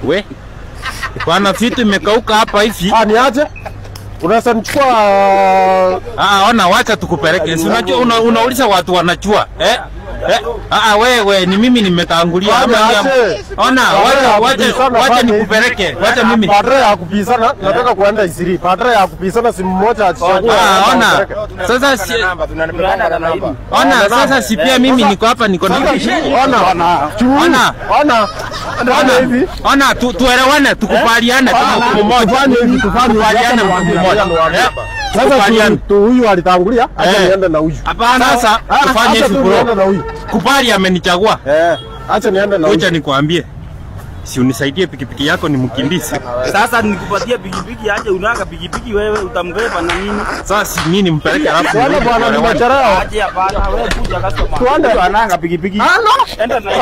We. Bwana vitu imekauka hapa hivi. Niaje? Unaweza nichukua ona wacha tukupeleke. Si unajua unauliza watu wanachua. Wewe ni mimi nimetangulia hapa. Ona wacha nikupeleke. Wacha mimi. Padre ya kupisana, nataka kuenda Isiri. Padre ya kupisana simu moja achukue. Ona. Sasa ona sasa si pia mimi niko hapa niko na. Ona tuelewane tukubaliane mtu mmoja. Tukubaliane mtu mmoja. Sasa huyu alitangulia, acha niende na huyu. Hapana sasa tufanye hivi bro. Kubali amenichagua. Acha niende na huyu. Acha nikwambie. Si unisaidie pikipiki yako ni mkimbizi. Sasa nikupatie pikipiki aje unanga pikipiki wewe utambeba na nini? Sasa si mimi nimpeleke alafu. Wala bwana nimechelewa. Aje hapana wewe kuja customer. Tuende ananga pikipiki. Enda na hii.